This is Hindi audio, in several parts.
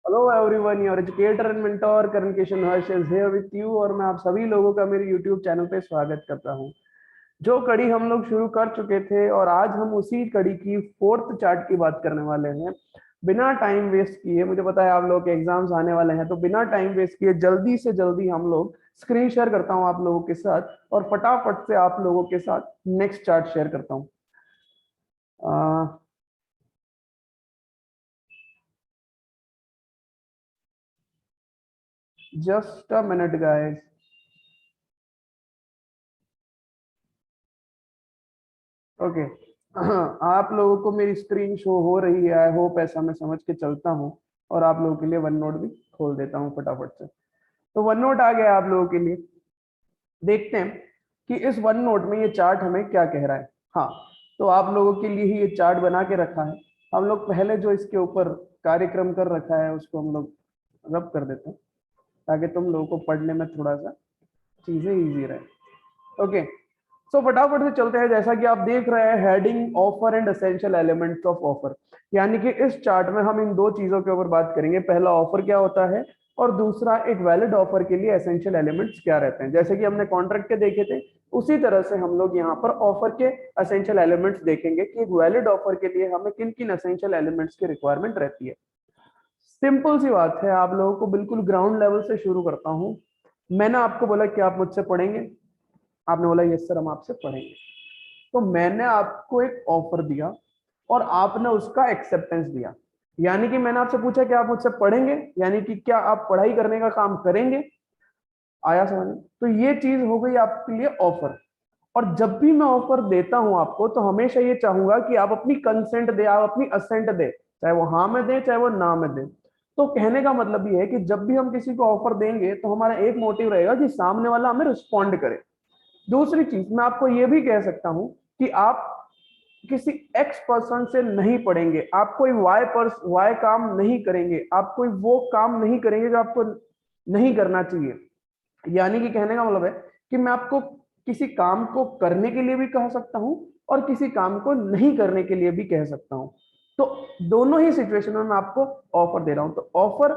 Hello everyone, your educator and mentor Karan Kishan Harsh is here with you. और मैं आप सभी लोगों का मेरे यूट्यूब चैनल पे स्वागत करता हूं। जो कड़ी हम लोग शुरू कर चुके थे और आज हम उसी कड़ी की फोर्थ चार्ट की बात करने वाले हैं। बिना टाइम वेस्ट किए, मुझे पता है आप लोगों के एग्जाम्स आने वाले हैं, तो बिना टाइम वेस्ट किए जल्दी से जल्दी हम लोग स्क्रीन शेयर करता हूं आप लोगों के साथ और फटाफट से आप लोगों के साथ नेक्स्ट चार्ट शेयर करता हूं। Just a minute guys. Okay. आप लोगों को मेरी स्क्रीन शो हो रही है, आई होप। ऐसा मैं समझ के चलता हूँ और आप लोगों के लिए वन नोट भी खोल देता हूँ फटाफट से। तो वन नोट आ गया आप लोगों के लिए। देखते हैं कि इस वन नोट में ये चार्ट हमें क्या कह रहा है। हाँ, तो आप लोगों के लिए ही ये चार्ट बना के रखा है। हम लोग पहले जो इसके ऊपर कार्यक्रम कर रखा है उसको हम लोग रब कर देते हैं ताकि तुम लोगों को पढ़ने में थोड़ा सा चीजें इजी रहे। ओके, सो फटाफट से चलते हैं। जैसा कि आप देख रहे हैं, heading offer and essential elements of offer, यानी कि इस चार्ट में हम इन दो चीजों के ऊपर बात करेंगे। पहला, ऑफर क्या होता है, और दूसरा, एक वैलिड ऑफर के लिए एसेंशियल एलिमेंट्स क्या रहते हैं। जैसे कि हमने कॉन्ट्रैक्ट के देखे थे, उसी तरह से हम लोग यहाँ पर ऑफर के एसेंशियल एलिमेंट्स देखेंगे कि एक वैलिड ऑफर के लिए हमें किन किन एसेंशियल एलिमेंट्स की रिक्वायरमेंट रहती है। सिंपल सी बात है, आप लोगों को बिल्कुल ग्राउंड लेवल से शुरू करता हूँ। मैंने आपको बोला कि आप मुझसे पढ़ेंगे, आपने बोला यस सर हम आपसे पढ़ेंगे। तो मैंने आपको एक ऑफर दिया और आपने उसका एक्सेप्टेंस दिया, यानी कि मैंने आपसे पूछा कि आप मुझसे पढ़ेंगे, यानी कि क्या आप पढ़ाई करने का काम करेंगे। आया समझ में? तो ये चीज हो गई आपके लिए ऑफर। और जब भी मैं ऑफर देता हूं आपको, तो हमेशा ये चाहूंगा कि आप अपनी कंसेंट दे, आप अपनी असेंट दे, चाहे वो हाँ में दे चाहे वो ना में दे। तो कहने का मतलब ये है कि जब भी हम किसी को ऑफर देंगे तो हमारा एक मोटिव रहेगा कि सामने वाला हमें रिस्पॉन्ड करे। दूसरी चीज मैं आपको ये भी कह सकता हूं कि आप किसी एक्स पर्सन से नहीं पढ़ेंगे, आप कोई वाई काम नहीं करेंगे, आप कोई वो काम नहीं करेंगे जो आपको नहीं करना चाहिए। यानी कि कहने का मतलब है कि मैं आपको किसी काम को करने के लिए भी कह सकता हूं और किसी काम को नहीं करने के लिए भी कह सकता हूं। तो दोनों ही सिचुएशन में मैं आपको ऑफर दे रहा हूं। तो offer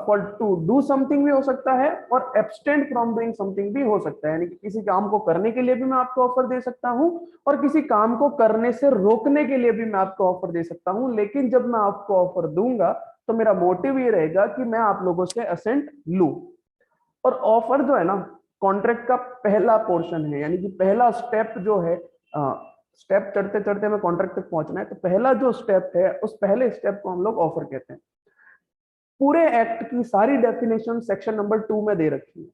for to do something भी हो सकता है और एब्सटेंड फ्रॉम डूइंग समथिंग भी हो सकता है, यानी कि किसी काम को करने के लिए भी मैं आपको ऑफर दे सकता हूं और किसी काम को करने से रोकने के लिए भी मैं आपको ऑफर दे सकता हूं। लेकिन जब मैं आपको ऑफर दूंगा तो मेरा मोटिव ये रहेगा कि मैं आप लोगों से असेंट लूं। और ऑफर जो है ना, कॉन्ट्रैक्ट का पहला पोर्शन है, यानी कि पहला स्टेप जो है। स्टेप चढ़ते चढ़ते हमें कॉन्ट्रैक्ट तक पहुंचना है, तो पहला जो स्टेप है उस पहले स्टेप को हम लोग ऑफर कहते हैं। पूरे एक्ट की सारी डेफिनेशन सेक्शन नंबर 2 में दे रखी है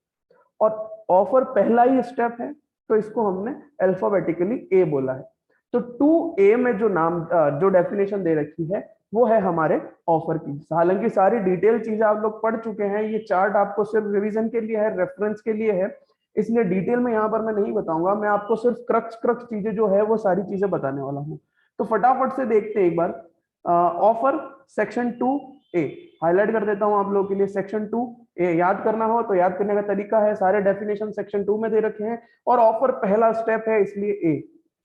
और ऑफर पहला ही स्टेप है, तो इसको हमने अल्फाबेटिकली ए बोला है। तो 2A में जो नाम जो डेफिनेशन दे रखी है वो है हमारे ऑफर की। हालांकि सारी डिटेल चीजें आप लोग पढ़ चुके हैं, ये चार्ट आपको सिर्फ रिवीजन के लिए है, रेफरेंस के लिए है, इसलिए डिटेल में यहाँ पर मैं नहीं बताऊंगा। मैं आपको सिर्फ क्रक्स क्रक्स चीजें जो है वो सारी चीजें बताने वाला हूँ। तो फटाफट से देखते हैं एक बार। ऑफर सेक्शन 2A हाईलाइट कर देता हूं आप लोगों के लिए। सेक्शन 2A याद करना हो तो याद करने का तरीका है, सारे डेफिनेशन सेक्शन 2 में दे रखे हैं और ऑफर पहला स्टेप है इसलिए ए।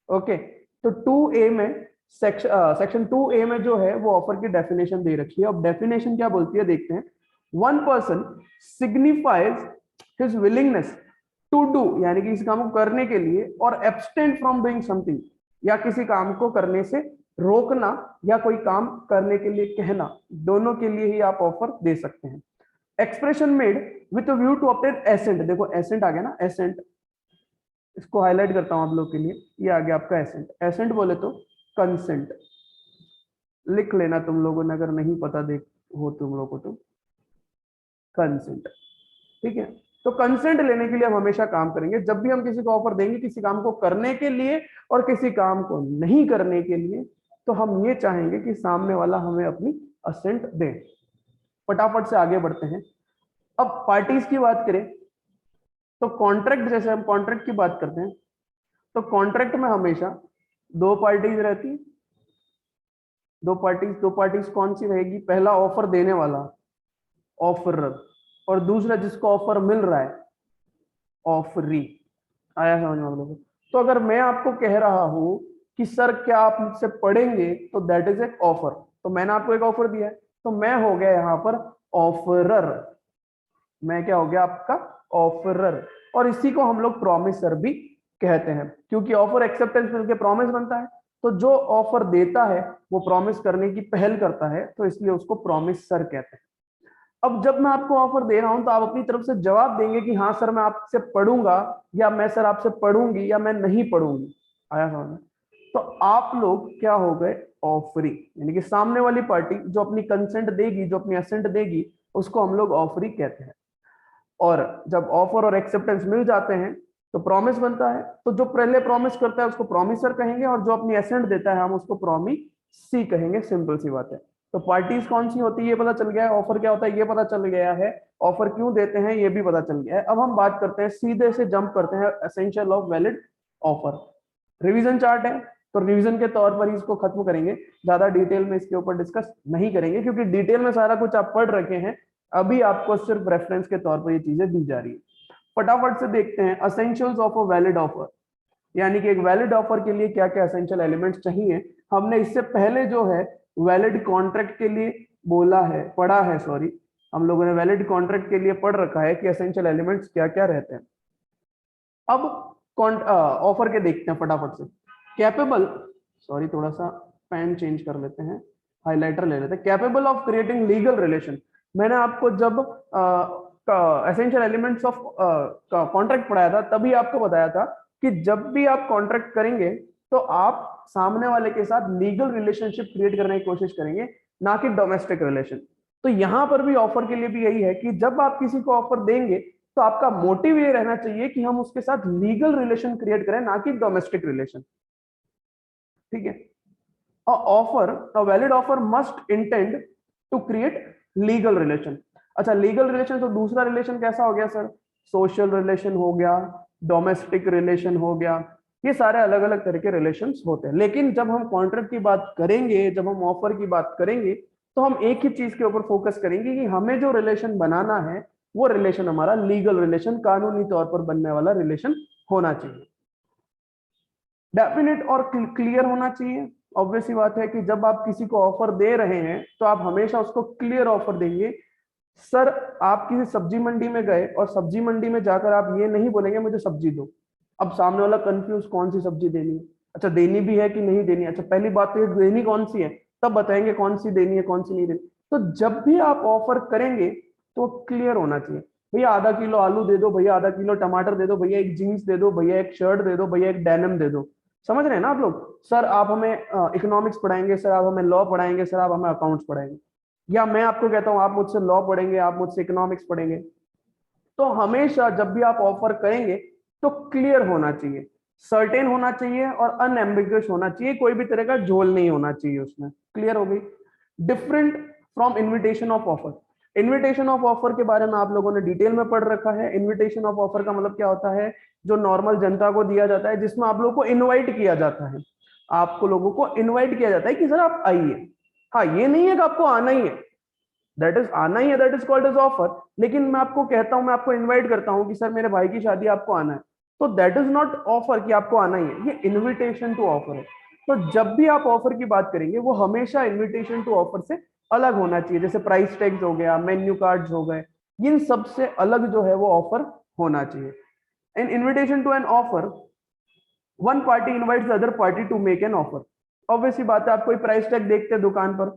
ओके, तो 2A में सेक्शन 2A में जो है वो ऑफर की डेफिनेशन दे रखी है। अब डेफिनेशन क्या बोलती है देखते हैं। One person signifies his willingness to do, यानी कि किसी काम को करने के लिए, और एब्सटेंड फ्रॉम डूइंग समथिंग, या किसी काम को करने से रोकना या कोई काम करने के लिए कहना, दोनों के लिए ही आप ऑफर दे सकते हैं। Expression made with view to obtain assent, देखो एसेंट आ गया ना, एसेंट इसको हाईलाइट करता हूं आप लोग के लिए। ये आ गया आपका एसेंट। एसेंट बोले तो कंसेंट, लिख लेना तुम लोगों ने अगर नहीं पता देख हो तुम लोगों को तो। कंसेंट, ठीक है। तो कंसेंट लेने के लिए हम हमेशा काम करेंगे जब भी हम किसी को ऑफर देंगे, किसी काम को करने के लिए और किसी काम को नहीं करने के लिए, तो हम ये चाहेंगे कि सामने वाला हमें अपनी असेंट दे। फटाफट से आगे बढ़ते हैं। अब पार्टीज की बात करें तो कॉन्ट्रैक्ट, जैसे हम कॉन्ट्रैक्ट की बात करते हैं तो कॉन्ट्रैक्ट में हमेशा दो पार्टीज रहती है। दो पार्टीज कौन सी रहेगी? पहला ऑफर देने वाला, ऑफरर, और दूसरा जिसको ऑफर मिल रहा है, ऑफरी। आया समझ में आप लोगों को? तो अगर मैं आपको कह रहा हूं कि सर क्या आप मुझसे पढ़ेंगे, तो दैट इज एक ऑफर। तो मैंने आपको एक ऑफर दिया है। तो मैं हो गया यहाँ पर ऑफरर, मैं क्या हो गया आपका ऑफरर। और इसी को हम लोग प्रॉमिसर भी कहते हैं, क्योंकि ऑफर एक्सेप्टेंस मिलके प्रॉमिस बनता है। तो जो ऑफर देता है वो प्रॉमिस करने की पहल करता है, तो इसलिए उसको प्रॉमिसर कहते हैं। अब जब मैं आपको ऑफर दे रहा हूं तो आप अपनी तरफ से जवाब देंगे कि हाँ सर मैं आपसे पढ़ूंगा, या मैं सर आपसे पढ़ूंगी, या मैं नहीं पढ़ूंगी। आया समझ में? तो आप लोग क्या हो गए ऑफरी, यानी कि सामने वाली पार्टी जो अपनी कंसेंट देगी, जो अपनी असेंट देगी, उसको हम लोग ऑफरी कहते हैं। और जब ऑफर और एक्सेप्टेंस मिल जाते हैं तो प्रॉमिस बनता है। तो जो पहले प्रॉमिस करता है उसको प्रॉमिसर कहेंगे, और जो अपनी एसेंट देता है हम उसको प्रॉमिसी कहेंगे। सिंपल सी बात है। तो पार्टीज कौन सी होती है ये पता चल गया है, ऑफर क्या होता है ये पता चल गया है, ऑफर क्यों देते हैं ये भी पता चल गया है। अब हम बात करते हैं, सीधे से जंप करते हैं essential of valid offer. Revision chart है, तो रिवीजन के तौर पर ही इसको खत्म करेंगे, ज्यादा डिटेल में इसके ऊपर डिस्कस नहीं करेंगे, क्योंकि डिटेल में सारा कुछ आप पढ़ रखे हैं। अभी आपको सिर्फ रेफरेंस के तौर पर ये चीजें दी जा रही है। फटाफट से देखते हैं essentials of a valid offer, यानी कि एक वैलिड ऑफर के लिए क्या क्या एसेंशियल एलिमेंट्स चाहिए। हमने इससे पहले जो है वैलिड कॉन्ट्रैक्ट के लिए बोला है, पढ़ा है, सॉरी, हम लोगों ने वैलिड कॉन्ट्रैक्ट के लिए पढ़ रखा है कि एसेंशियल एलिमेंट्स क्या क्या रहते हैं। अब ऑफर के देखते हैं फटाफट से। कैपेबल, सॉरी थोड़ा सा पेन चेंज कर लेते हैं, हाइलाइटर ले लेते हैं। Capable of creating legal relation. मैंने आपको जब एसेंशियल एलिमेंट्स ऑफ कॉन्ट्रैक्ट पढ़ाया था तभी आपको बताया था कि जब भी आप कॉन्ट्रैक्ट करेंगे तो आप सामने वाले के साथ लीगल रिलेशनशिप क्रिएट करने की कोशिश करेंगे, ना कि डोमेस्टिक रिलेशन। तो यहां पर भी ऑफर के लिए भी यही है कि जब आप किसी को ऑफर देंगे तो आपका मोटिव ये रहना चाहिए कि हम उसके साथ लीगल रिलेशन क्रिएट करें, ना कि डोमेस्टिक रिलेशन। ठीक है। Offer, a valid offer must intend to create legal relation. अच्छा, लीगल रिलेशन तो दूसरा रिलेशन कैसा हो गया सर? सोशल रिलेशन हो गया, डोमेस्टिक रिलेशन हो गया, ये सारे अलग अलग तरह के रिलेशंस होते हैं। लेकिन जब हम कॉन्ट्रैक्ट की बात करेंगे, जब हम ऑफर की बात करेंगे, तो हम एक ही चीज के ऊपर फोकस करेंगे कि हमें जो रिलेशन बनाना है वो रिलेशन हमारा लीगल रिलेशन, कानूनी तौर पर बनने वाला रिलेशन होना चाहिए। डेफिनेट और क्लियर होना चाहिए। ऑब्वियस सी बात है कि जब आप किसी को ऑफर दे रहे हैं तो आप हमेशा उसको क्लियर ऑफर देंगे। सर आप किसी सब्जी मंडी में गए और सब्जी मंडी में जाकर आप ये नहीं बोलेंगे मुझे सब्जी दो। अब सामने वाला कंफ्यूज, कौन सी सब्जी देनी है, अच्छा देनी भी है कि नहीं देनी है, अच्छा पहली बात तो ये देनी कौन सी है, तब बताएंगे कौन सी देनी है कौन सी नहीं देनी। तो जब भी आप ऑफर करेंगे तो क्लियर होना चाहिए। भैया आधा किलो आलू दे दो, भैया आधा किलो टमाटर दे दो, भैया एक जीन्स दे दो, भैया एक शर्ट दे दो, भैया एक डेनिम दे दो। समझ रहे हैं ना आप लोग? सर आप हमें इकोनॉमिक्स पढ़ाएंगे, सर आप हमें लॉ पढ़ाएंगे, सर आप हमें अकाउंट्स पढ़ाएंगे, या मैं आपको कहता हूं आप मुझसे लॉ पढ़ेंगे, आप मुझसे इकोनॉमिक्स पढ़ेंगे। तो हमेशा जब भी आप ऑफर करेंगे तो क्लियर होना चाहिए, सर्टेन होना चाहिए और अनएम्बिगुअस होना चाहिए, कोई भी तरह का झोल नहीं होना चाहिए उसमें। क्लियर हो गई? Different from invitation of offer. Invitation of offer के बारे में आप लोगों ने डिटेल में पढ़ रखा है। इन्विटेशन ऑफ ऑफर का मतलब क्या होता है? जो नॉर्मल जनता को दिया जाता है, जिसमें आप लोगों को इनवाइट किया जाता है, आपको लोगों को इनवाइट किया जाता है कि सर आप आइए। हाँ, ये नहीं है कि आपको आना ही है, दैट इज आना ही है, that is called as offer. लेकिन मैं आपको कहता हूं, मैं आपको इनवाइट करता हूं कि सर मेरे भाई की शादी आपको आना है, तो दैट इज नॉट ऑफर कि आपको आना ही है, ये इनविटेशन टू ऑफर है। तो जब भी आप ऑफर की बात करेंगे वो हमेशा इनविटेशन टू ऑफर से अलग होना चाहिए। जैसे प्राइस टैग्स हो गया, मेन्यू कार्ड्स हो गए, इन सब से अलग जो है वो ऑफर होना चाहिए। In invitation to an offer, one party invites other party to make an offer. Obviously बात है, आप कोई प्राइस टैग देखते हैं दुकान पर,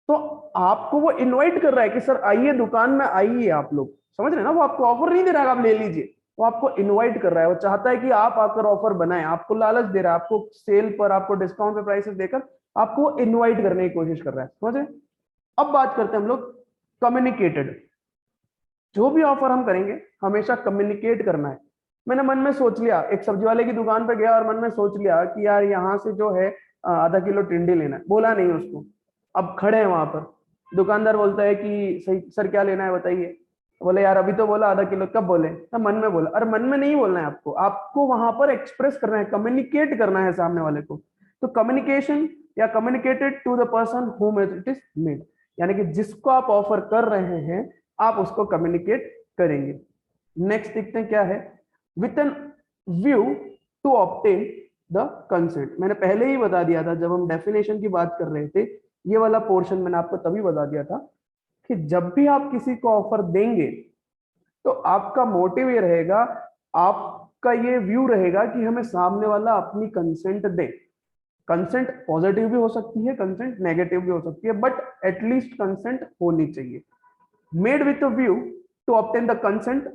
तो आपको वो इनवाइट कर रहा है कि सर आइए दुकान में आइए। आप लोग समझ रहे हैं ना? वो आपको ऑफर नहीं दे रहा है आप ले लीजिए, वो आपको इनवाइट कर रहा है। वो चाहता है कि आप आकर ऑफर बनाएं, आपको लालच दे रहा है, आपको सेल पर, आपको डिस्काउंट पे प्राइसेस देकर आपको इनवाइट करने की कोशिश कर रहा है। समझ रहे? अब बात करते हैं हम लोग कम्युनिकेटेड। जो भी ऑफर हम करेंगे हमेशा कम्युनिकेट करना है। मैंने मन में सोच लिया, एक सब्जी वाले की दुकान पर गया और मन में सोच लिया कि यार यहाँ से जो है आधा किलो टिंडी लेना है, बोला नहीं उसको। अब खड़े हैं वहां पर, दुकानदार बोलता है कि सही सर क्या लेना है बताइए, बोले यार अभी तो बोला आधा किलो, कब बोले? तो मन में बोला। अरे मन में नहीं बोलना है आपको, आपको वहां पर एक्सप्रेस करना है, कम्युनिकेट करना है सामने वाले को। तो कम्युनिकेशन या communicated to the person whom it is made, यानी कि जिसको आप ऑफर कर रहे हैं आप उसको कम्युनिकेट करेंगे। नेक्स्ट देखते हैं क्या है, with an view to obtain the consent. मैंने पहले ही बता दिया था जब हम डेफिनेशन की बात कर रहे थे, ये वाला पोर्शन मैंने आपको तभी बता दिया था कि जब भी आप किसी को ऑफर देंगे तो आपका मोटिव ये रहेगा, आपका ये व्यू रहेगा कि हमें सामने वाला अपनी कंसेंट दे। कंसेंट पॉजिटिव भी हो सकती है, कंसेंट नेगेटिव भी हो सकती है, बट एटलीस्ट कंसेंट होनी चाहिए। Made with a view to obtain the consent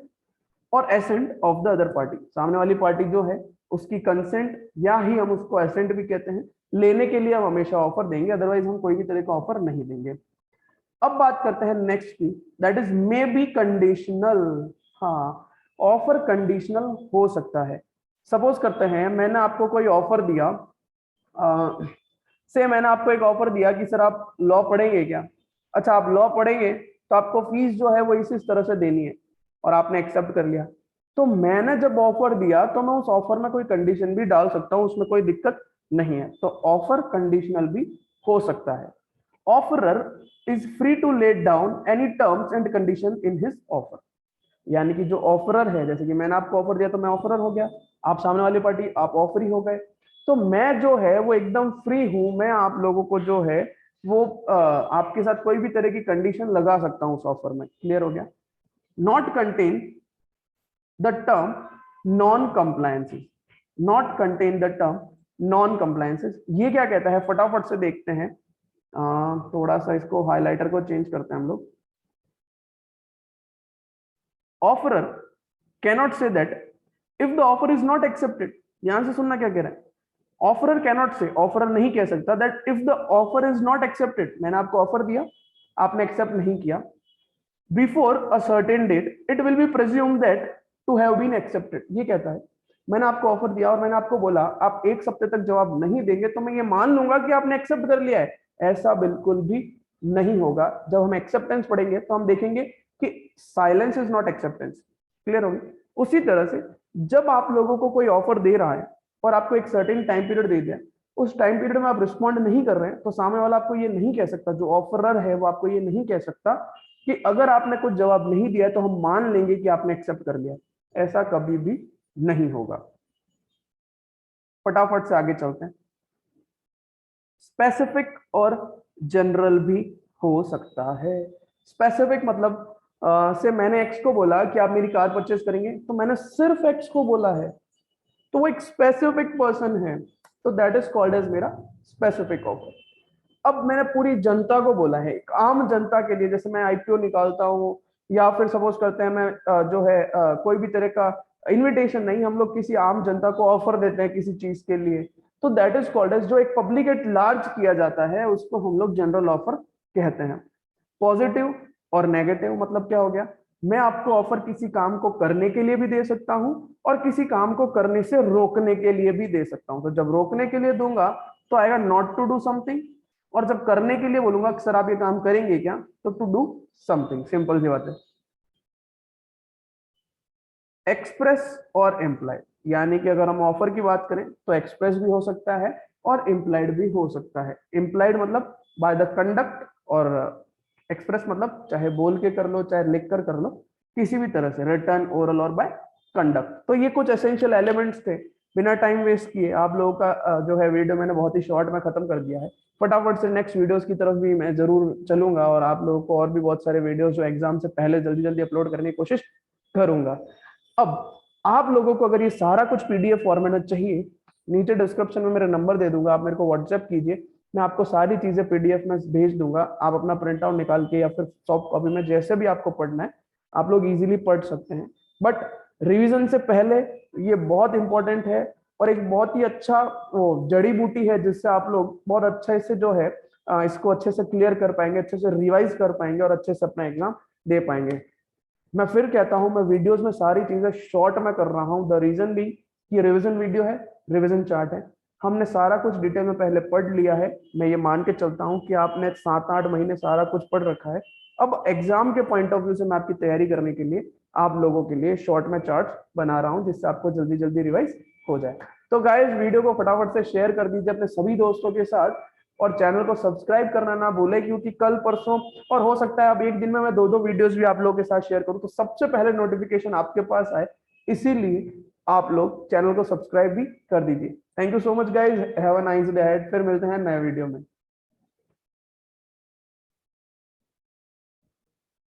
और assent of the other party. सामने वाली पार्टी जो है उसकी कंसेंट या ही हम उसको एसेंट भी कहते हैं, लेने के लिए हम हमेशा ऑफर देंगे, अदरवाइज हम कोई भी तरह का ऑफर नहीं देंगे। अब बात करते हैं नेक्स्ट की, that is may be conditional. हाँ, ऑफर कंडीशनल हो सकता है। सपोज करते हैं मैंने आपको कोई ऑफर दिया, से मैंने आपको एक ऑफर दिया कि सर आप लॉ पढ़ेंगे क्या? अच्छा, आप लॉ पढ़ेंगे तो आपको फीस जो है वो इस तरह से देनी है, और आपने एक्सेप्ट कर लिया। तो मैंने जब ऑफर दिया तो मैं उस ऑफर में कोई कंडीशन भी डाल सकता हूँ, उसमें कोई दिक्कत नहीं है। तो ऑफर कंडीशनल भी हो सकता है। Offerer is free to let down any terms and condition in his offer. यानी कि जो ऑफरर है, जैसे कि मैंने आपको ऑफर दिया तो मैं ऑफरर हो गया, आप सामने वाली पार्टी आप ऑफरी हो गए, तो मैं जो है वो एकदम फ्री हूं, मैं आप लोगों को जो है वो आपके साथ कोई भी तरह की कंडीशन लगा सकता हूं उस ऑफर में। क्लियर हो गया? Not contain the term non compliances. Not contain the term non compliances, ये क्या कहता है फटाफट से देखते हैं। थोड़ा सा इसको हाइलाइटर को चेंज करते हैं हम लोग। Offeror cannot say that if the offer is not accepted. यहां से सुनना क्या कह रहा है, ऑफरर कैनॉट से, ऑफरर नहीं कह सकता that if the offer is not accepted. मैंने आपको ऑफर दिया, आपने एक्सेप्ट नहीं किया, before a certain date it will be presume that to have been accepted. ये कहता है मैंने आपको ऑफर दिया और मैंने आपको बोला आप एक हफ्ते तक जवाब नहीं देंगे तो मैं ये मान लूंगा कि आपने एक्सेप्ट कर लिया है। ऐसा बिल्कुल भी नहीं होगा। जब हम एक्सेप्टेंस पढ़ेंगे तो हम देखेंगे कि silence is not acceptance. Clear होगी? उसी तरह से जब आप लोगों को कोई ऑफर दे रहा है और आपको एक सर्टेन टाइम पीरियड दे दिया, उस टाइम पीरियड में आप रिस्पॉन्ड नहीं कर रहे हैं, तो सामने वाला आपको ये नहीं कह सकता, जो ऑफरर है वो आपको ये नहीं कह सकता कि अगर आपने कुछ जवाब नहीं दिया तो हम मान लेंगे कि आपने एक्सेप्ट कर लिया। ऐसा कभी भी नहीं होगा। फटाफट से आगे चलते हैं। स्पेसिफिक और जनरल भी हो सकता है। स्पेसिफिक मतलब से मैंने एक्स को बोला कि आप मेरी कार परचेज करेंगे, तो मैंने सिर्फ एक्स को बोला है, तो वो एक स्पेसिफिक पर्सन है, तो दैट इज कॉल्ड एज मेरा स्पेसिफिक ऑफर। अब मैंने पूरी जनता को बोला है, एक आम जनता के लिए, जैसे मैं आईपीओ निकालता हूँ या फिर सपोज करते हैं मैं जो है कोई भी तरह का इनविटेशन नहीं, हम लोग किसी आम जनता को ऑफर देते हैं किसी चीज के लिए, तो दैट इज कॉल्ड एज, जो एक पब्लिक एट लार्ज किया जाता है उसको हम लोग जनरल ऑफर कहते हैं। पॉजिटिव और नेगेटिव मतलब क्या हो गया, मैं आपको ऑफर किसी काम को करने के लिए भी दे सकता हूं और किसी काम को करने से रोकने के लिए भी दे सकता हूं। तो जब रोकने के लिए दूंगा तो आएगा नॉट टू डू समथिंग, और जब करने के लिए बोलूंगा कि सर आप ये काम करेंगे क्या, तो टू डू समथिंग। सिंपल सी बात है। एक्सप्रेस और इम्प्लाइड, यानी कि अगर हम ऑफर की बात करें तो एक्सप्रेस भी हो सकता है और इम्प्लाइड भी हो सकता है। इम्प्लाइड मतलब बाय द कंडक्ट, और एक्सप्रेस मतलब चाहे बोल के कर लो चाहे लिख कर कर लो, किसी भी तरह से, रिटर्न, ओरल और बाय कंडक्ट। तो ये कुछ एसेंशियल एलिमेंट्स थे। बिना टाइम वेस्ट किए आप लोगों का जो है वीडियो मैंने बहुत ही शॉर्ट में खत्म कर दिया है। फटाफट से नेक्स्ट वीडियोस की तरफ भी मैं जरूर चलूंगा और आप लोगों को और भी बहुत सारे वीडियोस जो एग्जाम से पहले जल्दी जल्दी अपलोड करने की कोशिश करूंगा। अब आप लोगों को अगर ये सारा कुछ पीडीएफ फॉर्मेट में चाहिए, नीचे डिस्क्रिप्शन में मेरा नंबर दे दूंगा, आप मेरे को व्हाट्सएप कीजिए, मैं आपको सारी चीजें पीडीएफ में भेज दूंगा। आप अपना प्रिंट आउट निकाल के या फिर सॉफ्ट कॉपी में जैसे भी आपको पढ़ना है आप लोग इजीली पढ़ सकते हैं। बट रिवीजन से पहले ये बहुत इंपॉर्टेंट है और एक बहुत ही अच्छा वो जड़ी बूटी है जिससे आप लोग बहुत अच्छे से जो है इसको अच्छे से क्लियर कर पाएंगे, अच्छे से रिवाइज कर पाएंगे और अच्छे से अपना एग्जाम दे पाएंगे। मैं फिर कहता हूं, मैं वीडियोस में सारी चीजें शॉर्ट में कर रहा हूं, द रीजन भी कि रिवीजन वीडियो है, रिवीजन चार्ट है, हमने सारा कुछ डिटेल में पहले पढ़ लिया है। मैं ये मान के चलता हूं कि आपने 7-8 महीने सारा कुछ पढ़ रखा है। अब एग्जाम के पॉइंट ऑफ व्यू से मैं आपकी तैयारी करने के लिए आप लोगों के लिए शॉर्ट में चार्ट बना रहा हूं जिससे आपको जल्दी जल्दी रिवाइज हो जाए। तो गाइस वीडियो को फटाफट से शेयर कर दीजिए अपने सभी दोस्तों के साथ और चैनल को सब्सक्राइब करना ना भूले, क्योंकि कल परसों और हो सकता है अब एक दिन में मैं 2-2 वीडियोस भी आप लोगों के साथ शेयर करूं तो सबसे पहले नोटिफिकेशन आपके पास आए, इसीलिए आप लोग चैनल को सब्सक्राइब भी कर दीजिए। Thank you so much guys, have a nice day ahead. फिर मिलते हैं नए वीडियो में।